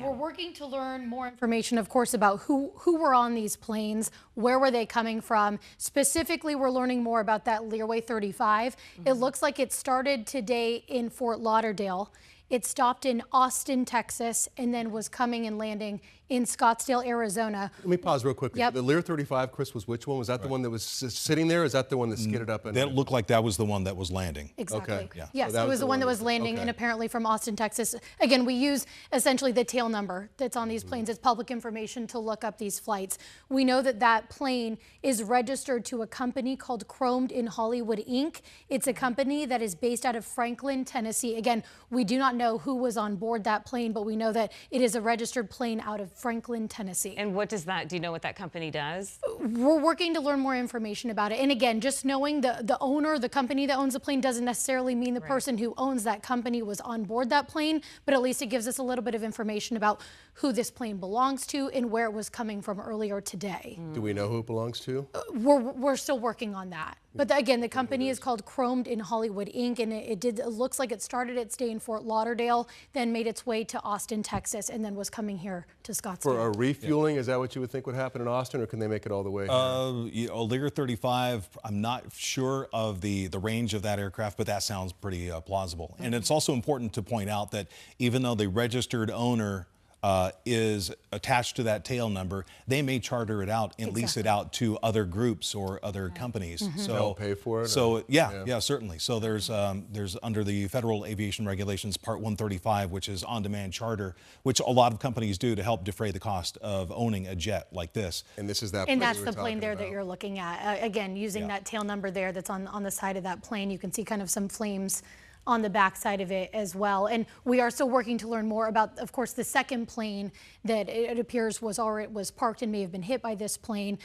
We're working to learn more information, of course, about who were on these planes, where were they coming from. Specifically, we're learning more about that Learway 35. It looks like it started today in Fort Lauderdale. It stopped in Austin, Texas, and then was coming and landing in Scottsdale, Arizona. Let me pause real quickly. Yep. The Lear 35, Chris, was which one? Was that the one that was sitting there? Or is that the one that skidded up? That looked like that was the one that was landing. Exactly. Okay. Yeah. Yes, So it was the one that was landing, and apparently from Austin, Texas. Again, we use essentially the tail number that's on these planes. It's public information to look up these flights. We know that that plane is registered to a company called Chromed in Hollywood, Inc. It's a company that is based out of Franklin, Tennessee. Again, we do not know who was on board that plane, but we know that it is a registered plane out of Franklin, Tennessee. And what does that, do you know what that company does? We're working to learn more information about it. And again, just knowing the owner, the company that owns the plane doesn't necessarily mean the person who owns that company was on board that plane, but at least it gives us a little bit of information about who this plane belongs to and where it was coming from earlier today. Do we know who it belongs to? We're still working on that. But again, the company is called Chromed in Hollywood, Inc. And it looks like it started its day in Fort Lauderdale, then made its way to Austin, Texas, and then was coming here to Scottsdale. For a refueling, is that what you would think would happen in Austin, or can they make it all the way here? Lear 35, I'm not sure of the range of that aircraft, but that sounds pretty plausible. And it's also important to point out that even though the registered owner is attached to that tail number, they may charter it out and lease it out to other groups or other companies. So they'll pay for it? So yeah, certainly. So there's under the federal aviation regulations, Part 135, which is on-demand charter, which a lot of companies do to help defray the cost of owning a jet like this. And this is that And plane that's we were the plane talking there about. that you're looking at. Again, using that tail number there that's on the side of that plane, you can see kind of some flames on the back side of it as well. And we are still working to learn more about, of course, the second plane that it appears was parked and may have been hit by this plane.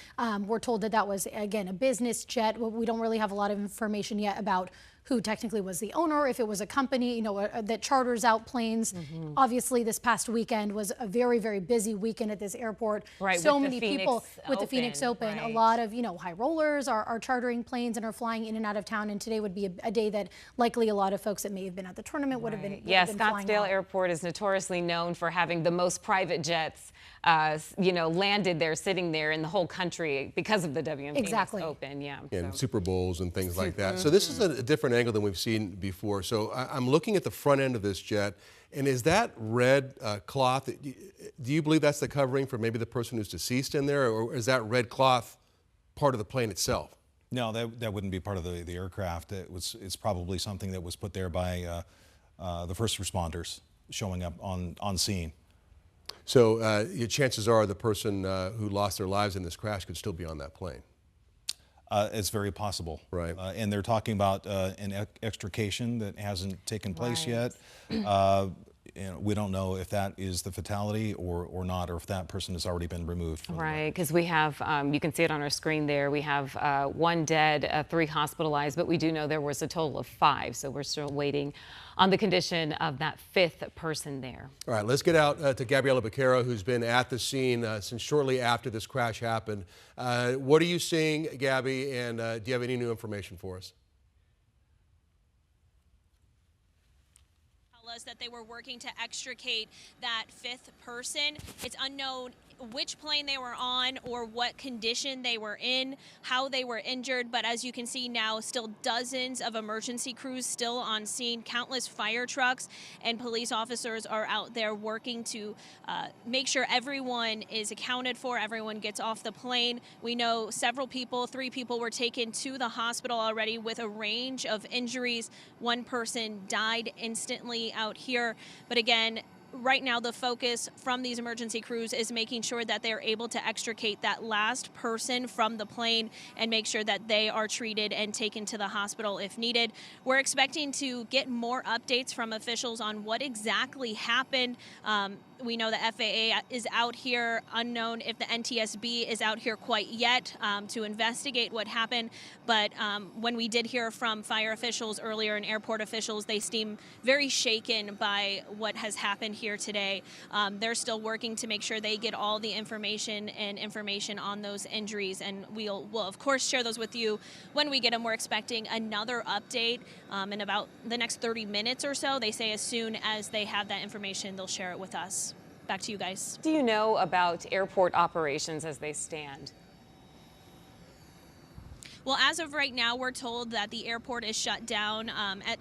We're told that that was, again, a business jet. We don't really have a lot of information yet about who technically was the owner, if it was a company, that charters out planes. Obviously, this past weekend was a very, very busy weekend at this airport. Right, so with many the people Phoenix with the Phoenix Open. right. A lot of, high rollers are chartering planes and are flying in and out of town. And today would be a day that likely a lot of folks that may have been at the tournament would have been. Yeah, been flying Scottsdale out. Airport is notoriously known for having the most private jets, landed there, sitting there in the whole country because of the WM Phoenix Open. Yeah. And Super Bowls and things like that. So this is a different angle than we've seen before. So I'm looking at the front end of this jet, and is that red cloth, do you believe that's the covering for maybe the person who's deceased in there, or is that red cloth part of the plane itself? No, that wouldn't be part of the aircraft. It's probably something that was put there by the first responders showing up on scene. So chances are the person who lost their lives in this crash could still be on that plane. It's very possible. Right. And they're talking about an extrication that hasn't taken place yet. We don't know if that is the fatality or not, or if that person has already been removed. Right, because we have, you can see it on our screen there, we have 1 dead, 3 hospitalized, but we do know there was a total of 5, so we're still waiting on the condition of that 5th person there. All right, let's get out to Gabriella Becerra, who's been at the scene since shortly after this crash happened. What are you seeing, Gabby, and do you have any new information for us? That they were working to extricate that 5th person. It's unknown which plane they were on or what condition they were in, how they were injured, but as you can see now, still dozens of emergency crews still on scene, countless fire trucks and police officers are out there working to make sure everyone is accounted for, everyone gets off the plane. We know several people, 3 people were taken to the hospital already with a range of injuries. 1 person died instantly out here, but again, right now the focus from these emergency crews is making sure that they're able to extricate that last person from the plane and make sure that they are treated and taken to the hospital if needed. We're expecting to get more updates from officials on what exactly happened. We know the FAA is out here, unknown if the NTSB is out here quite yet to investigate what happened. But when we did hear from fire officials earlier and airport officials, they seem very shaken by what has happened here today. They're still working to make sure they get all the information on those injuries. And we'll of course share those with you when we get them. We're expecting another update in about the next 30 minutes or so. They say as soon as they have that information, they'll share it with us. back to you guys. Do you know about airport operations as they stand? Well, as of right now, we're told that the airport is shut down,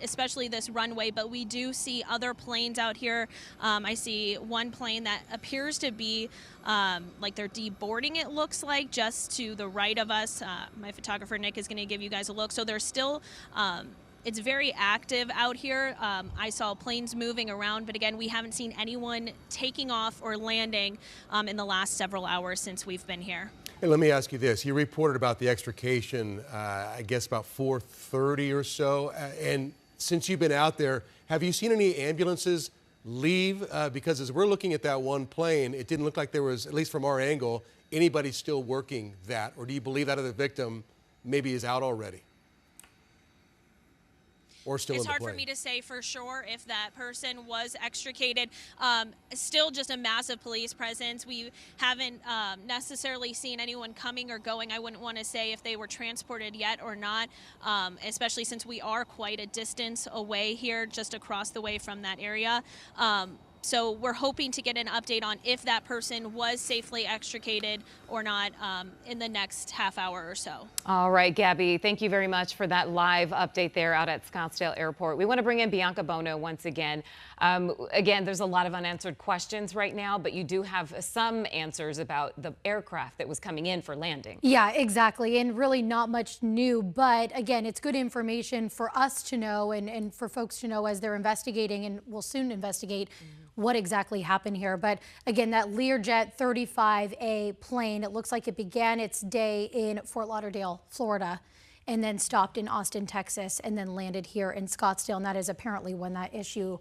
especially this runway, but we do see other planes out here. I see one plane that appears to be like they're deboarding, it looks like, just to the right of us. My photographer, Nick, is going to give you guys a look. So there's still... it's very active out here. I saw planes moving around, but again, we haven't seen anyone taking off or landing in the last several hours since we've been here. Hey, let me ask you this. You reported about the extrication, I guess about 4:30 or so. And since you've been out there, have you seen any ambulances leave? Because as we're looking at that one plane, it didn't look like there was, at least from our angle, anybody still working that. Or do you believe that other victim maybe is out already? Or still It's in the hard plane? for me to say for sure if that person was extricated. Still just a massive police presence. We haven't necessarily seen anyone coming or going. I wouldn't want to say if they were transported yet or not, especially since we are quite a distance away here, just across the way from that area. So we're hoping to get an update on if that person was safely extricated or not in the next half hour or so. All right, Gabby, thank you very much for that live update there out at Scottsdale Airport. We want to bring in Bianca Buono once again. Again, there's a lot of unanswered questions right now, but you do have some answers about the aircraft that was coming in for landing. Yeah, exactly. And really not much new. But again, it's good information for us to know and for folks to know as they're investigating and will soon investigate what exactly happened here. But again, that Learjet 35A plane, it looks like it began its day in Fort Lauderdale, Florida, and then stopped in Austin, Texas, and then landed here in Scottsdale. And that is apparently when that issue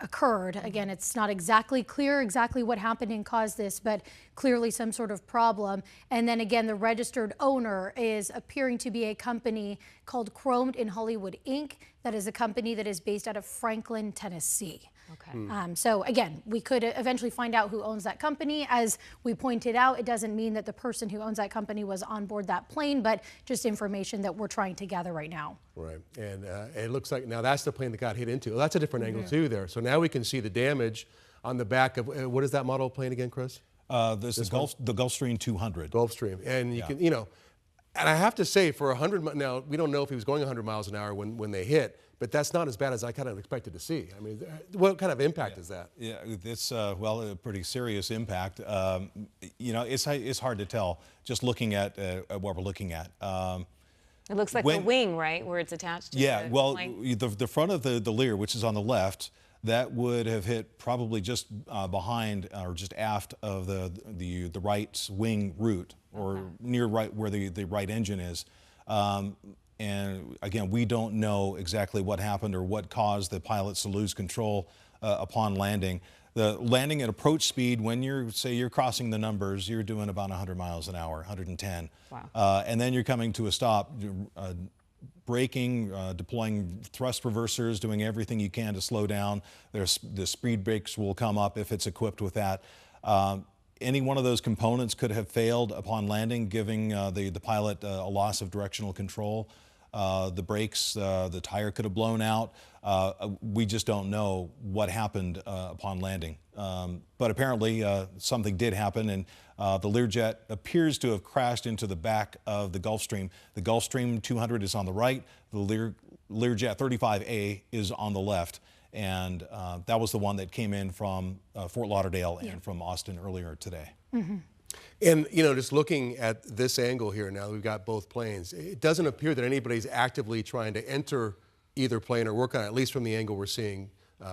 occurred. Again, it's not exactly clear exactly what happened and caused this, but clearly some sort of problem. And then again, the registered owner is appearing to be a company called Chromed in Hollywood, Inc. That is a company that is based out of Franklin, Tennessee. Okay. So again, we could eventually find out who owns that company. As we pointed out, it doesn't mean that the person who owns that company was on board that plane, but just information that we're trying to gather right now. Right, and it looks like now that's the plane that got hit into. Well, that's a different angle too there. So now we can see the damage on the back of, what is that model plane again, Chris? This is the Gulfstream 200. Gulfstream, and you can, you know, and I have to say for 100, now we don't know if he was going 100 miles an hour when they hit, but that's not as bad as I kind of expected to see. I mean, what kind of impact is that? Yeah, it's well, a pretty serious impact. You know, it's hard to tell just looking at what we're looking at. It looks like the wing, right, where it's attached to yeah, the well, plane. the front of the Lear, which is on the left, that would have hit probably just behind or just aft of the right wing root, or near right where the right engine is. And again, we don't know exactly what happened or what caused the pilots to lose control upon landing. The landing at approach speed, when you're crossing the numbers, you're doing about 100 miles an hour, 110. Wow. And then you're coming to a stop, braking, deploying thrust reversers, doing everything you can to slow down. The speed brakes will come up if it's equipped with that. Any one of those components could have failed upon landing, giving the pilot a loss of directional control. The brakes, the tire could have blown out. We just don't know what happened upon landing. But apparently something did happen, and the Learjet appears to have crashed into the back of the Gulfstream. The Gulfstream 200 is on the right. The Learjet 35A is on the left. And that was the one that came in from Fort Lauderdale and from Austin earlier today. And, you know, just looking at this angle here now, we've got both planes. It doesn't appear that anybody's actively trying to enter either plane or work on it, at least from the angle we're seeing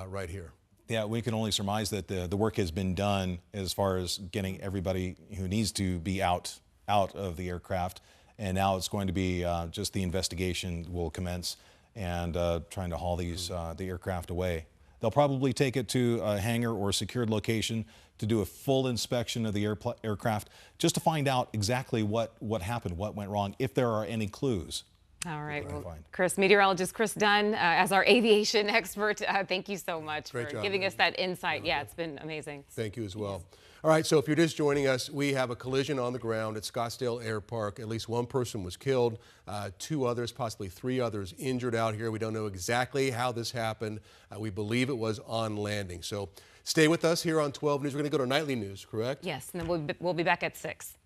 right here. Yeah, we can only surmise that the work has been done as far as getting everybody who needs to be out of the aircraft. And now it's going to be just the investigation will commence and trying to haul the aircraft away. They'll probably take it to a hangar or a secured location to do a full inspection of the aircraft, just to find out exactly what happened, what went wrong, if there are any clues. All right, well, meteorologist Chris Dunn, as our aviation expert, thank you so much for giving us that insight. Yeah, it's been amazing. Thank you as well. All right, so if you're just joining us, we have a collision on the ground at Scottsdale Air Park. At least one person was killed, 2 others, possibly 3 others injured out here. We don't know exactly how this happened. We believe it was on landing. So Stay with us here on 12 News. We're going to go to nightly news, correct? Yes, and then we'll be back at 6.